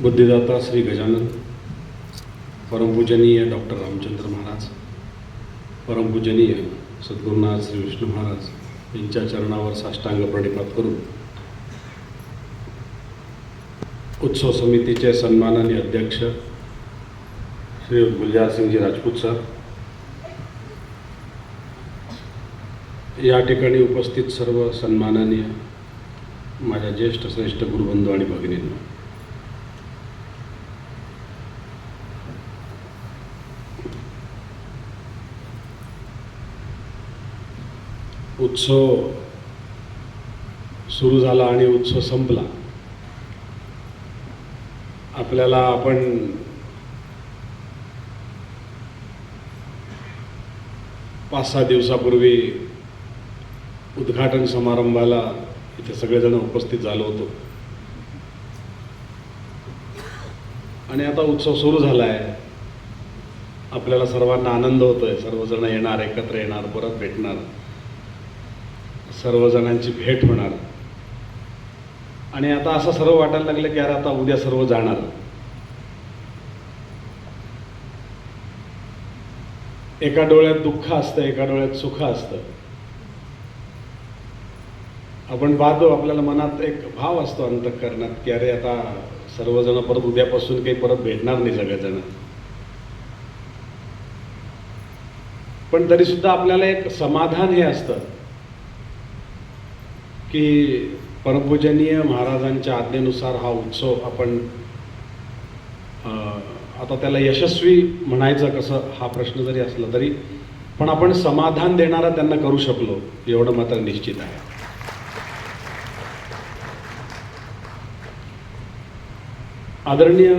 बुद्धिदाता Shri Gajanan, परमपूजनीय doctor Ramchandra Maharaj, परमपूजनीय सद्गुरुनाथ श्री विष्णू महाराज यांच्या चरणावर साष्टांग प्रणिपात करून उत्सव समितीचे सन्माननीय अध्यक्ष श्री गुलजार सिंगजी राजपूत सर, या ठिकाणी उपस्थित सर्व सन्माननीय माझ्या ज्येष्ठ श्रेष्ठ गुरुबंधू आणि भगिनींनो, उत्सव सुरू झाला आणि उत्सव संपला. आपल्याला आपण पाच सहा दिवसापूर्वी उद्घाटन समारंभाला इथे सगळेजण उपस्थित झालो होतो आणि आता उत्सव सुरू झाला आहे. आपल्याला सर्वांना आनंद होतोय, सर्वजण येणार, एकत्र येणार, परत भेटणार, सर्वजणांची भेट होणार आणि आता असं सर्व वाटायला लागलं की यार आता उद्या सर्व जाणार. एका डोळ्यात दुःख असतं, एका डोळ्यात सुख असतं. आपण पाहतो, आपल्याला मनात एक भाव असतो अंतःकरणात की अरे आता सर्वजण परत उद्यापासून काही परत भेटणार नाही सगळेजण, पण तरी सुद्धा आपल्याला एक समाधान हे असतं की परमपूजनीय महाराजांच्या आज्ञेनुसार हा उत्सव आपण आता त्याला यशस्वी म्हणायचं कसं हा प्रश्न जरी असला तरी पण आपण समाधान देणारा त्यांना करू शकलो एवढं मात्र निश्चित आहे. आदरणीय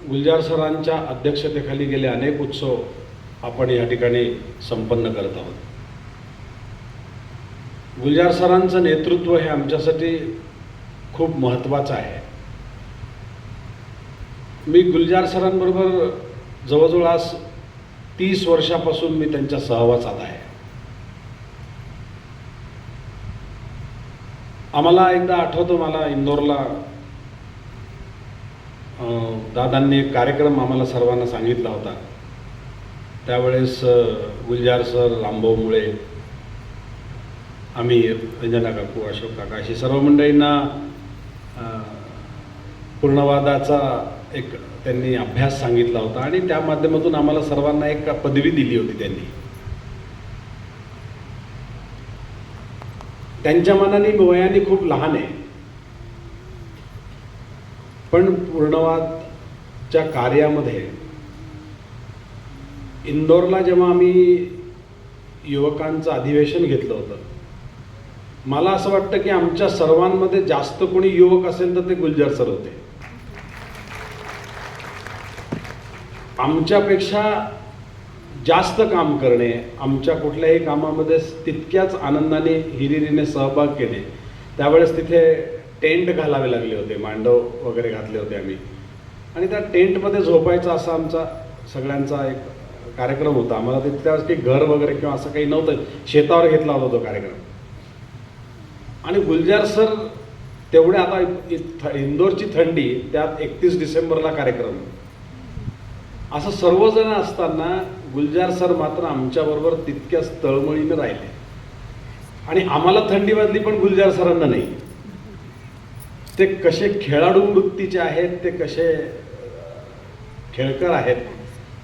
गुलजार सरांच्या अध्यक्षतेखाली गेले अनेक उत्सव आपण या ठिकाणी संपन्न करत आहोत. गुलजार सरांचं नेतृत्व हे आमच्यासाठी खूप महत्त्वाचं आहे. मी गुलजार सरांबरोबर जवळजवळ आज 30 वर्षापासून मी त्यांच्या सहवासात आहे. आम्हाला एकदा आठवतं, मला इंदोरला दादांनी एक कार्यक्रम आम्हाला सर्वांना सांगितला होता. त्यावेळेस गुलजार सर, रामभाऊ मुळे, आम्ही, रंजना काकू, अशोक काका अशी सर्व मंडळींना पूर्णवादाचा एक त्यांनी अभ्यास सांगितला होता आणि त्या माध्यमातून आम्हाला सर्वांना एक पदवी दिली होती त्यांनी. त्यांच्या मनाने मी वयाने खूप लहान आहे, पण पूर्णवादच्या कार्यामध्ये इंदोरला जेव्हा आम्ही युवकांचं अधिवेशन घेतलं होतं, मला असं वाटतं की आमच्या सर्वांमध्ये जास्त कोणी युवक असेल तर ते गुलजार सर होते. आमच्यापेक्षा जास्त काम करणे, आमच्या कुठल्याही कामामध्ये तितक्याच आनंदाने हिरिरीने सहभाग केले. त्यावेळेस तिथे टेंट घालावे लागले होते, मांडव वगैरे घातले होते आम्ही, आणि त्या टेंटमध्ये झोपायचा असा आमचा सगळ्यांचा एक कार्यक्रम होता. आम्हाला तिथल्याच काही घर वगैरे किंवा असं काही नव्हतं, शेतावर घेतला होता तो कार्यक्रम. आणि गुलजार सर तेवढे, आता इंदोरची थंडी, त्यात 31 डिसेंबरला कार्यक्रम, असं सर्वजण असताना गुलजार सर मात्र आमच्याबरोबर तितक्याच तळमळीने राहिले. आणि आम्हाला थंडी वाजली पण गुलजार सरांना नाही. ते कसे खेळाडू वृत्तीचे आहेत, ते कसे खेळकर आहेत,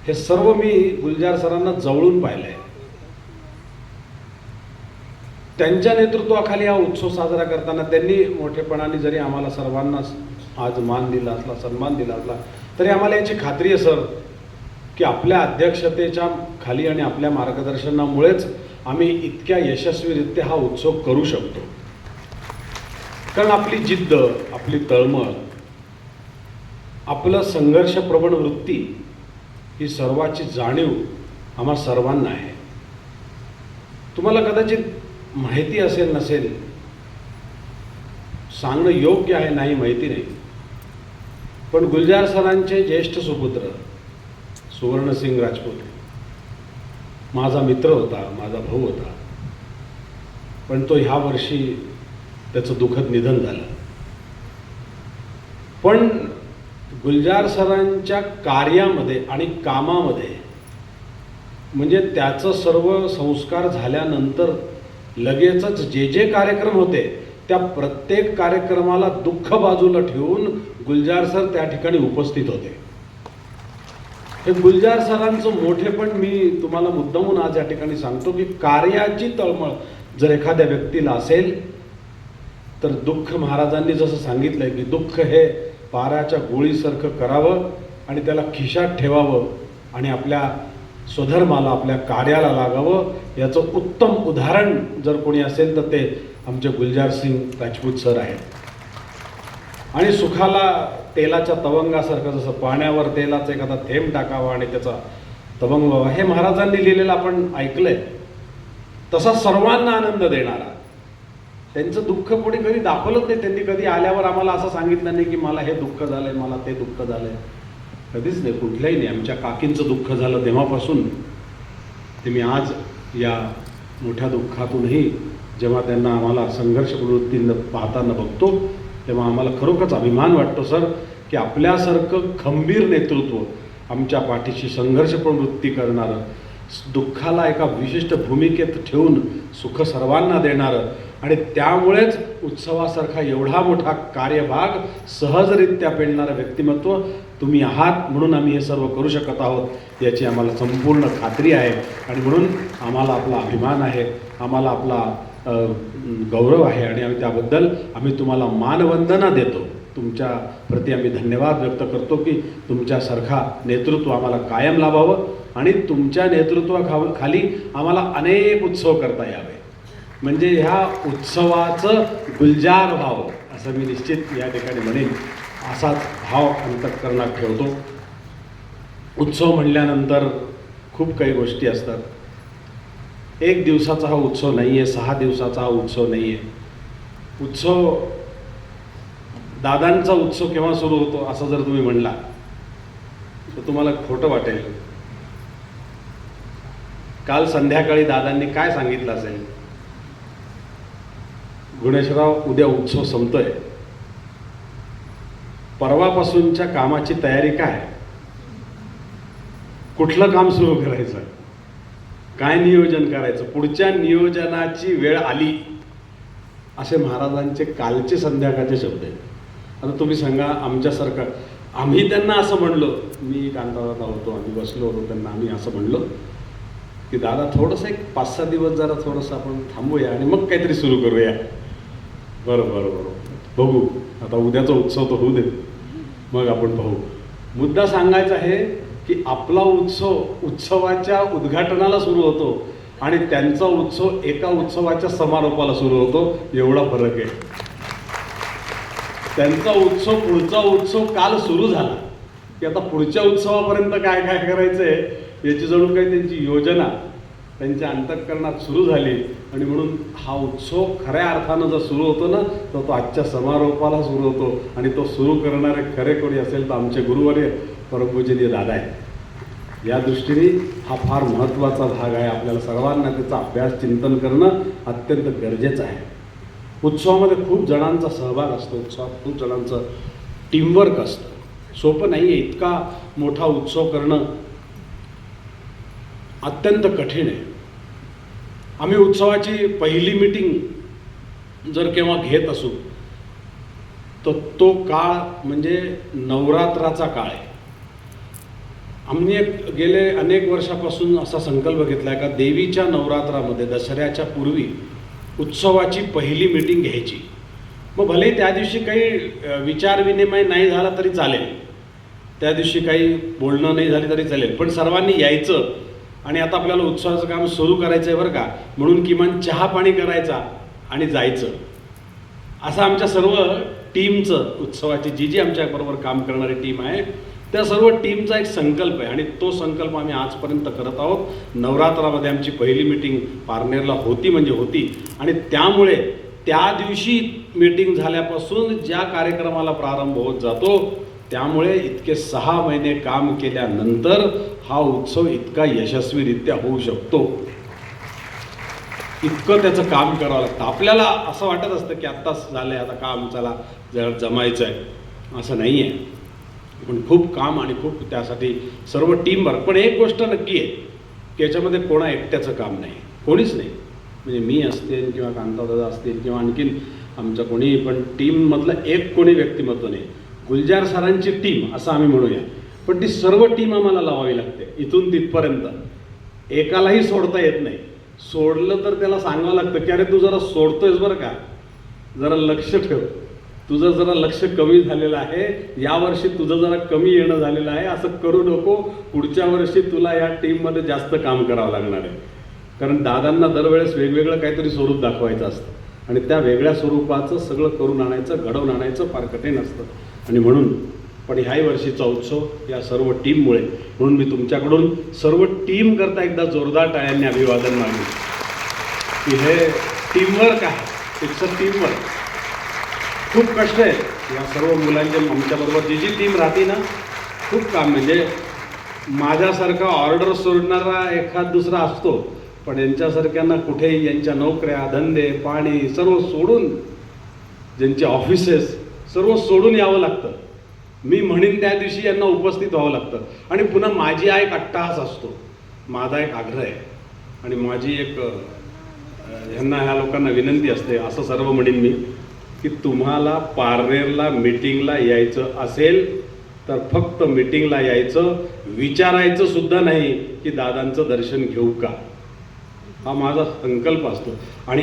हे सर्व मी गुलजार सरांना जवळून पाहिलं आहे. त्यांच्या नेतृत्वाखाली हा उत्सव साजरा करताना त्यांनी मोठेपणाने जरी आम्हाला सर्वांना आज मान दिला असला, सन्मान दिला असला, तरी आम्हाला याची खात्री आहे सर की आपल्या अध्यक्षतेच्या खाली आणि आपल्या मार्गदर्शनामुळेच आम्ही इतक्या यशस्वीरित्या हा उत्सव करू शकतो. कारण आपली जिद्द, आपली तळमळ, आपलं संघर्षप्रवण वृत्ती ही सर्वाची जाणीव आम्हा सर्वांना आहे. तुम्हाला कदाचित माहिती असेल नसेल, सांगणं योग्य आहे नाही माहिती नाही, पण गुलजार सरांचे ज्येष्ठ सुपुत्र सुवर्णसिंग राजपूत माझा मित्र होता, माझा भाऊ होता. पण तो ह्या वर्षी त्याचं दुःखद निधन झालं. पण गुलजार सरांच्या कार्यामध्ये आणि कामामध्ये म्हणजे त्याचं सर्व संस्कार झाल्यानंतर लगेचच जे जे कार्यक्रम होते त्या प्रत्येक कार्यक्रमाला दुःख बाजूला ठेवून गुलजार सर त्या ठिकाणी उपस्थित होते. हे गुलजार सरांचं मोठेपण मी तुम्हाला मुद्दामून आज या ठिकाणी सांगतो की कार्याची तळमळ जर एखाद्या व्यक्तीला असेल तर दुःख, महाराजांनी जसं सांगितलंय की दुःख हे पाऱ्याच्या गोळीसारखं करावं आणि त्याला खिशात ठेवावं आणि आपल्या स्वधर्माला, आपल्या कार्याला लागावं. याचं उत्तम उदाहरण जर कोणी असेल तर ते आमचे गुलजार सिंग राजपूत सर आहेत. आणि सुखाला तेलाच्या तवंगासारखं, जसं पाण्यावर तेलाचा एखादा थेंब टाकावा आणि त्याचा तवंग व्हावा, हे महाराजांनी लिहिलेलं आपण ऐकलंय. तसा सर्वांना आनंद देणारा, त्यांचं दुःख कोणी कधी दाखवलंच नाही. त्यांनी कधी आल्यावर आम्हाला असं सांगितलं नाही की मला हे दुःख झालंय, मला ते दुःख झालंय, कधीच नाही, कुठल्याही नाही. आमच्या काकींचं दुःख झालं तेव्हापासून ते मी आज या मोठ्या दुःखातूनही जेव्हा त्यांना आम्हाला संघर्ष प्रवृत्तीनं पाहताना बघतो तेव्हा आम्हाला खरोखरच अभिमान वाटतो सर की आपल्यासारखं खंबीर नेतृत्व, आमच्या पाठीशी संघर्ष प्रवृत्ती करणारं, दुःखाला एका विशिष्ट भूमिकेत ठेवून सुख सर्वांना देणारं आणि त्यामुळेच उत्सवासारखा एवढा मोठा कार्यभाग सहजरित्या पेलणारं व्यक्तिमत्व तुम्ही आहात. म्हणून आम्ही हे सर्व करू शकत आहोत याची आम्हाला संपूर्ण खात्री आहे आणि म्हणून आम्हाला आपला अभिमान आहे, आम्हाला आपला गौरव आहे आणि आम्ही त्याबद्दल आम्ही तुम्हाला मानवंदना देतो. तुमच्या प्रती आम्ही धन्यवाद व्यक्त करतो की तुमच्यासारखा नेतृत्व आम्हाला कायम लाभावं आणि तुमच्या नेतृत्वाखाली आम्हाला अनेक उत्सव करता यावे, म्हणजे ह्या उत्सवाचं गुलजार व्हावं असं मी निश्चित या ठिकाणी म्हणेन. असाच भाव अंतःकरणात ठेवतो. उत्सव म्हणल्यानंतर खूप काही गोष्टी असतात. एक दिवसाचा हा उत्सव नाही आहे, 6 दिवसाचा हा उत्सव नाही आहे. उत्सव, दादांचा उत्सव केव्हा सुरू होतो असं जर तुम्ही म्हणला तर तुम्हाला खोटं वाटेल. काल संध्याकाळी दादांनी काय सांगितलं असेल, गुणेशराव उद्या उत्सव संपतोय, परवापासूनच्या कामाची तयारी काय, कुठलं काम सुरू करायचं, काय नियोजन करायचं, पुढच्या नियोजनाची वेळ आली, असे महाराजांचे कालचे संध्याकाळचे शब्द आहेत. आता तुम्ही सांगा आमच्यासारखं, आम्ही त्यांना असं म्हणलो, मी कांतारात होतो, आम्ही बसलो होतो, त्यांना आम्ही असं म्हणलो की दादा थोडंसं एक 5-6 दिवस जरा थोडंसं आपण थांबूया आणि मग काहीतरी सुरू करूया. बरं बरं बरं बघू, आता उद्याचा उत्सव तर होऊ दे, मग आपण पाहू. मुद्दा सांगायचा आहे की आपला उत्सव उत्सवाच्या उद्घाटनाला सुरू होतो आणि त्यांचा उत्सव एका उत्सवाच्या समारोपाला सुरू होतो, एवढा फरक आहे. त्यांचा उत्सव, पुढचा उत्सव काल सुरू झाला की आता पुढच्या उत्सवापर्यंत काय काय करायचं आहे याची जणू काही त्यांची योजना त्यांच्या अंतःकरणात सुरू झाली आणि म्हणून हा उत्सव खऱ्या अर्थानं जर सुरू होतो ना तर तो आजच्या समारोपाला सुरू होतो आणि तो सुरू करणारे खरे कोणी असेल तर आमचे गुरुवर्य परमपूजनीय दादा आहेत. या दृष्टीने हा फार महत्त्वाचा भाग आहे. आपल्याला सर्वांना त्याचा अभ्यास, चिंतन करणं अत्यंत गरजेचं आहे. उत्सवामध्ये खूप जणांचा सहभाग असतो, उत्सवात खूप जणांचं टीमवर्क असतं. सोपं नाही आहे. इतका मोठा उत्सव करणं अत्यंत कठीण आहे. आम्ही उत्सवाची पहिली मीटिंग जर केव्हा घेत असू तर तो काळ म्हणजे नवरात्राचा काळ आहे. आम्ही गेले अनेक वर्षापासून असा संकल्प घेतला आहे का देवीच्या नवरात्रामध्ये दसऱ्याच्या पूर्वी उत्सवाची पहिली मीटिंग घ्यायची. मग भले त्या दिवशी काही विचारविनिमय नाही झाला तरी चालेल, त्या दिवशी काही बोलणं नाही झाली तरी चालेल, पण सर्वांनी यायचं आणि आता आपल्याला उत्सवाचं काम सुरू करायचं आहे बरं का, म्हणून किमान चहा पाणी करायचा आणि जायचं. असं आमच्या सर्व टीमचं, उत्सवाची जी जी आमच्याबरोबर काम करणारी टीम आहे त्या सर्व टीमचा एक संकल्प आहे आणि तो संकल्प आम्ही आजपर्यंत करत आहोत. नवरात्रामध्ये आमची पहिली मीटिंग पारनेरला होती म्हणजे होती आणि त्यामुळे त्या दिवशी मीटिंग झाल्यापासून ज्या कार्यक्रमाला प्रारंभ होत जातो त्यामुळे इतके 6 महिने काम केल्यानंतर हा उत्सव इतका यशस्वीरित्या होऊ शकतो. इतकं त्याचं काम करावं लागतं. आपल्याला असं वाटत असतं की आत्ताच झालं आहे, आता काम चला जमायचं आहे, असं नाही आहे. पण खूप काम आणि खूप त्यासाठी सर्व टीमवर्क. पण एक गोष्ट नक्की आहे की याच्यामध्ये कोणा एकट्याचं काम नाही, कोणीच नाही. म्हणजे मी असतील किंवा कांतादादा असतील किंवा आणखीन आमचं कोणी, पण टीममधलं एक कोणी व्यक्तिमत्व नाही. गुलजार सरांची टीम असं आम्ही म्हणूया, पण ती सर्व टीम आम्हाला लावावी लागते इथून तिथपर्यंत. एकालाही सोडता येत नाही. सोडलं तर त्याला सांगावं लागतं की अरे तू जरा सोडतोयस बरं का, जरा लक्ष ठेव, तुझं जरा लक्ष कमी झालेलं आहे, यावर्षी तुझं जरा कमी येणं झालेलं आहे, असं करू नको, पुढच्या वर्षी तुला या टीममध्ये जास्त काम करावं लागणार आहे. कारण दादांना दरवेळेस वेगवेगळं काहीतरी स्वरूप दाखवायचं असतं आणि त्या वेगळ्या स्वरूपाचं सगळं करून आणायचं, घडवून आणायचं फार कठीण असतं. आणि म्हणून पण ह्याही वर्षीचा उत्सव या सर्व टीममुळे, म्हणून मी तुमच्याकडून सर्व टीम करता एकदा जोरदार टाळ्यांनी अभिवादन मागेन की हे टीमवर्क आहे, इट्स अ टीमवर्क. खूप कष्ट आहे या सर्व मुलांच्या. आमच्याबरोबर जी जी टीम राहते ना, खूप काम. म्हणजे माझ्यासारखा ऑर्डर सोडणारा एखाद दुसरा असतो, पण यांच्यासारख्यांना कुठेही यांच्या नोकऱ्या, धंदे, पाणी सर्व सोडून, ज्यांचे ऑफिसेस सर्व सोडून यावं लागतं. मी म्हणेन त्या दिवशी यांना उपस्थित व्हावं लागतं. आणि पुन्हा माझी एक अट्टाहास असतो, माझा एक आग्रह आहे आणि माझी एक ह्या लोकांना विनंती असते, असं सर्व म्हणेन मी की तुम्हाला पारनेरला मीटिंगला यायचं असेल तर फक्त मीटिंगला यायचं, विचारायचं सुद्धा नाही की दादांचं दर्शन घेऊ का. हा माझा संकल्प असतो. आणि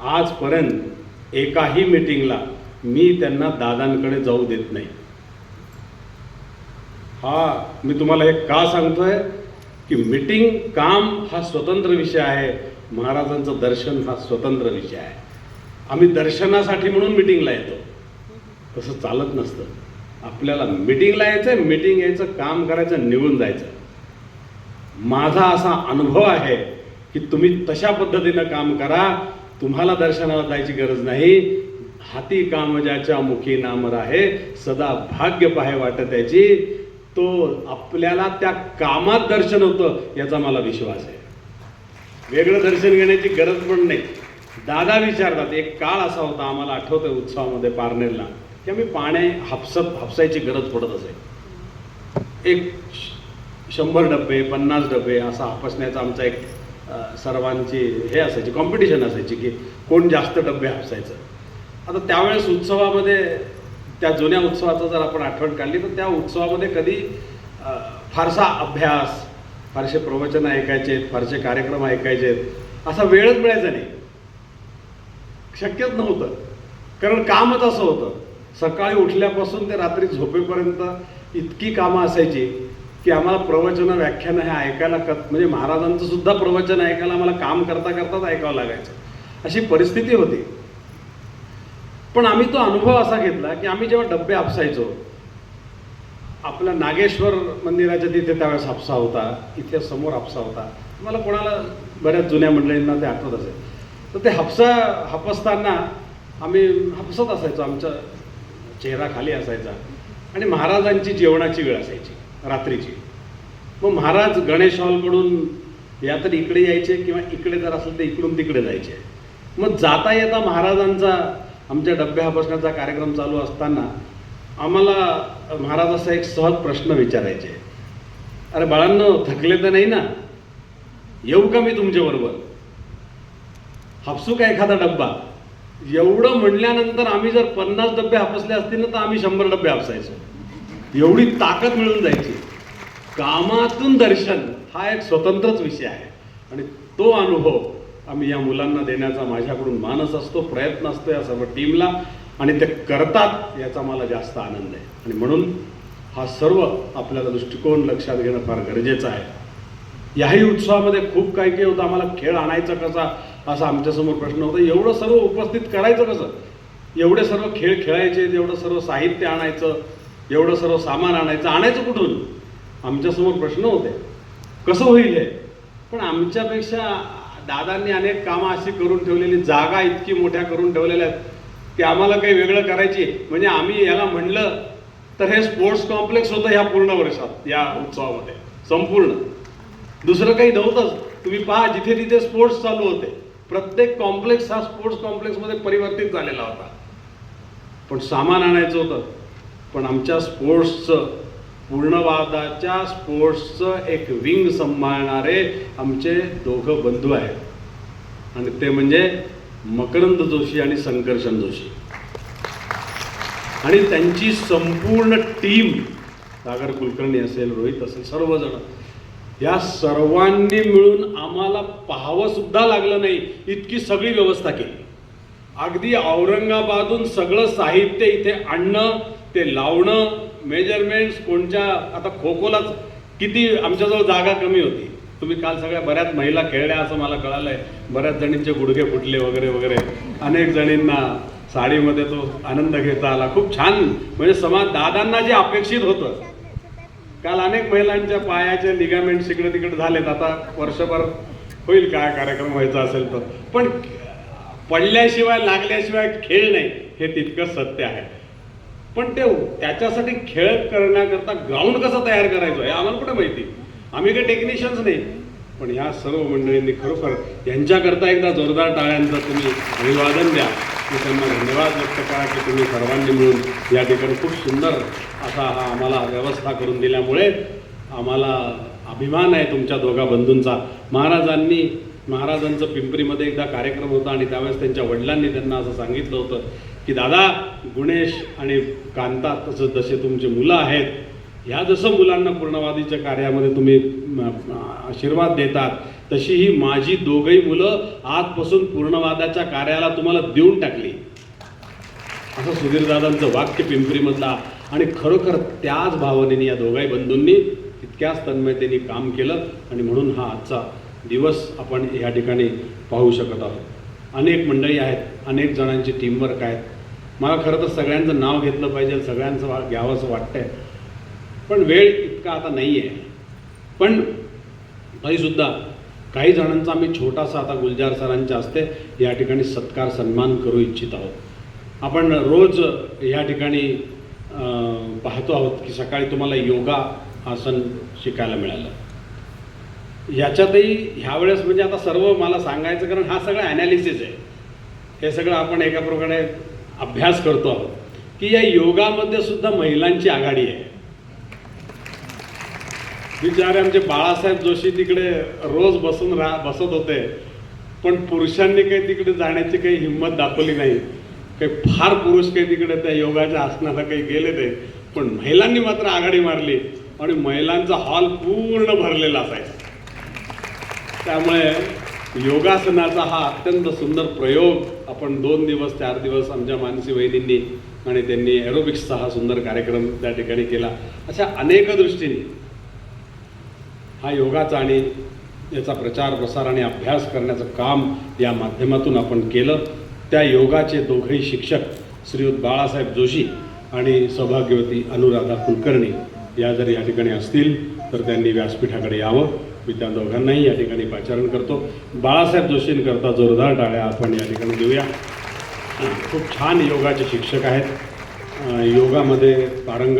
आजपर्यंत एकाही मीटिंगला मी त्यांना दादांकडे जाऊ देत नाही. हा मी तुम्हाला हे का सांगतोय की मीटिंग काम हा स्वतंत्र विषय आहे, महाराजांचं दर्शन हा स्वतंत्र विषय आहे. आम्ही दर्शनासाठी म्हणून मीटिंगला येतो, तसं चालत नसतं. आपल्याला मीटिंगला यायचं, मीटिंग यायचं, काम करायचं, निघून जायचं. माझा असा अनुभव आहे की तुम्ही तशा पद्धतीनं काम करा. तुम्हाला दर्शनाला जायची गरज नाही. हाती काम ज्याच्या मुखी नाम राहे, सदा भाग्य पाहे वाट त्याची. तो आपल्याला त्या कामात दर्शन होतं याचा मला विश्वास आहे. वेगळं दर्शन घेण्याची गरज पण नाही. दादा विचारतात, एक काळ असा होता आम्हाला आठवतं उत्सवामध्ये पारनेरला, की आम्ही पाणी हापसायची गरज पडत असे. एक 100 डबे 50 डबे असा हापसण्याचा आमचा एक सर्वांची हे असायची, कॉम्पिटिशन असायची की कोण जास्त डबे हापसायचं. आता त्यावेळेस उत्सवामध्ये, त्या जुन्या उत्सवाचं जर आपण आठवण काढली तर त्या उत्सवामध्ये कधी फारसा अभ्यास, फारसे प्रवचन ऐकायचे, फारसे कार्यक्रम ऐकायचे असा वेळच मिळायचा नाही, शक्यच नव्हतं. कारण कामच असं होतं, सकाळी उठल्यापासून ते रात्री झोपेपर्यंत इतकी कामं असायची की आम्हाला प्रवचनं, व्याख्यानं हे ऐकायला म्हणजे महाराजांचं सुद्धा प्रवचन ऐकायला आम्हाला काम करता करताच ऐकावं लागायचं, अशी परिस्थिती होती. पण आम्ही तो अनुभव असा घेतला की आम्ही जेव्हा डबे हापसायचो, आपल्या नागेश्वर मंदिराच्या तिथे त्यावेळेस हापसा होता, इथे समोर हापसा होता. मला कोणाला, बऱ्याच जुन्या मंडळींना ते आठवत असेल. तर ते हापसताना आम्ही हापसत असायचो, आमचा चेहरा खाली असायचा आणि महाराजांची जेवणाची वेळ असायची रात्रीची. मग महाराज गणेश हॉलकडून या तर इकडे यायचे किंवा इकडे जर असेल तर इकडून तिकडे जायचे. मग जाता येता महाराजांचा, आमच्या डब्बे हापसण्याचा कार्यक्रम चालू असताना आम्हाला महाराज असा एक सहज प्रश्न विचारायचे, अरे बाळांनो थकले तर नाही ना, येऊ का मी तुमच्याबरोबर, हापसू का एखादा डब्बा. एवढं म्हणल्यानंतर आम्ही जर 50 डबे हापसले असतील ना तर आम्ही 100 डबे हापसायचो. एवढी ताकद मिळून जायची. कामातून दर्शन हा एक स्वतंत्रच विषय आहे आणि तो अनुभव आम्ही या मुलांना देण्याचा माझ्याकडून मानस असतो, प्रयत्न असतो या सर्व टीमला, आणि ते करतात याचा मला जास्त आनंद आहे. आणि म्हणून हा सर्व आपल्याला दृष्टिकोन लक्षात घेणं फार गरजेचं आहे. याही उत्सवामध्ये खूप काही काही होतं. आम्हाला खेळ आणायचा कसा असा आमच्यासमोर प्रश्न होता. एवढं सर्व उपस्थित करायचं कसं, एवढे सर्व खेळ खेळायचे, एवढं सर्व साहित्य आणायचं, एवढं सर्व सामान आणायचं कुठून, आमच्यासमोर प्रश्न होते. कसं होईल हे. पण आमच्यापेक्षा दादांनी अनेक कामं अशी करून ठेवलेली, जागा इतकी मोठ्या करून ठेवलेल्या आहेत की आम्हाला काही वेगळं करायची म्हणजे आम्ही याला म्हणलं तर हे स्पोर्ट्स कॉम्प्लेक्स होतं ह्या पूर्ण वर्षात, या उत्सवामध्ये संपूर्ण, दुसरं काही नव्हतंच. तुम्ही पहा जिथे तिथे स्पोर्ट्स चालू होते, प्रत्येक कॉम्प्लेक्स हा स्पोर्ट्स कॉम्प्लेक्समध्ये परिवर्तित झालेला होता. पण सामान आणायचं होतं. पण आमच्या स्पोर्ट्सचं, पूर्णवादाच्या स्पोर्ट्सचं एक विंग सांभाळणारे आमचे दोघं बंधू आहेत, आणि ते म्हणजे मकरंद जोशी आणि संकर्षण जोशी आणि त्यांची संपूर्ण टीम. सागर कुलकर्णी असेल, रोहित असेल, सर्वजण, या सर्वांनी मिळून आम्हाला पाहावं सुद्धा लागलं नाही इतकी सगळी व्यवस्था केली. अगदी औरंगाबादहून सगळं साहित्य इथे आणणं, ते लावणं, मेजरमेंट्स, कोणत्या, आता खो खोलाच किती आमच्याजवळ जागा कमी होती. तुम्ही काल सगळ्या बऱ्याच महिला खेळल्या असं मला कळालं आहे. बऱ्याच जणींचे गुडघे फुटले वगैरे वगैरे. अनेक जणींना साडीमध्ये तो आनंद घेता आला. खूप छान, म्हणजे समाज दादांना जे अपेक्षित होतं. काल अनेक महिलांच्या पायाचे लिगामेंट्स इकडे तिकडे झालेत. आता वर्षभर होईल काय कार्यक्रम व्हायचा असेल तर, पण पडल्याशिवाय लागल्याशिवाय खेळ नाही, हे तितकंच सत्य आहे. पण ते त्याच्यासाठी खेळ करण्याकरता ग्राउंड कसं तयार करायचं हे आम्हाला कुठे माहिती. आम्ही काही टेक्निशियन्स नाही. पण ह्या सर्व मंडळींनी खरोखर यांच्याकरता एकदा जोरदार टाळ्यांचं तुम्ही अभिवादन द्या. मी त्यांना धन्यवाद व्यक्त करा की तुम्ही सर्वांनी मिळून या ठिकाणी खूप सुंदर असा हा आम्हाला व्यवस्था करून दिल्यामुळे आम्हाला अभिमान आहे तुमच्या दोघा बंधूंचा. महाराजांचं पिंपरीमध्ये एकदा कार्यक्रम होता आणि त्यावेळेस त्यांच्या वडिलांनी त्यांना असं सांगितलं होतं की दादा, गुणेश आणि कांता जसे तुमचे मुलं आहेत, ह्या जसं मुलांना पूर्णवादीच्या कार्यामध्ये तुम्ही आशीर्वाद देतात, तशी ही माझी दोघही मुलं आजपासून पूर्णवादाच्या कार्याला तुम्हाला देऊन टाकली, असं सुधीरदादांचं वाक्य पिंपरीमधला. आणि खरोखर त्याच भावनेने या दोघाही बंधूंनी तितक्याच तन्मयतेने काम केलं आणि म्हणून हा आजचा दिवस आपण या ठिकाणी पाहू शकत आहोत. अनेक मंडळी आहेत, अनेक जणांची टीमवर्क आहेत. मला खरं तर सगळ्यांचं नाव घेतलं पाहिजे, सगळ्यांचं घ्यावंसं वाटतंय, पण वेळ इतका आता नाही आहे. पण तरीसुद्धा काही जणांचा आम्ही छोटासा आता गुलजार सरांच्या हस्ते या ठिकाणी सत्कार सन्मान करू इच्छित आहोत. आपण रोज या ठिकाणी पाहतो आहोत की सकाळी तुम्हाला योगा आसन शिकायला मिळालं. याच्यातही ह्यावेळेस म्हणजे आता सर्व मला सांगायचं, कारण हा सगळा ॲनालिसिस आहे. हे सगळं आपण एका प्रकारे अभ्यास करतो आहोत की या योगामध्ये सुद्धा महिलांची आघाडी आहे. बिचारे आमचे बाळासाहेब जोशी तिकडे रोज बसत होते, पण पुरुषांनी काही तिकडे जाण्याची काही हिंमत दाखवली नाही. काही फार पुरुष काही तिकडे त्या योगाच्या आसनाला काही गेले ते, पण महिलांनी मात्र आघाडी मारली आणि महिलांचा हॉल पूर्ण भरलेला असायचा. त्यामुळे योगासनाचा हा अत्यंत सुंदर प्रयोग आपण 2 दिवस 4 दिवस आमच्या मानसी वहिनींनी आणि त्यांनी एरोबिक्सचा हा सुंदर कार्यक्रम त्या ठिकाणी केला. अशा अनेक दृष्टीने हा योगाचा आणि याचा प्रचार प्रसार आणि अभ्यास करण्याचं काम या माध्यमातून आपण केलं. त्या योगाचे दोघंही शिक्षक श्रीयुत बाळासाहेब जोशी आणि सौभाग्यवती अनुराधा कुलकर्णी या जर या ठिकाणी असतील तर त्यांनी व्यासपीठाकडे यावं. मी त्या दोघांनाही या ठिकाणी पाचारण करतो. बाळासाहेब जोशींकरता जोरदार टाळ्या आपण या ठिकाणी देऊया. खूप छान योगाचे शिक्षक आहेत, योगामध्ये पारंगत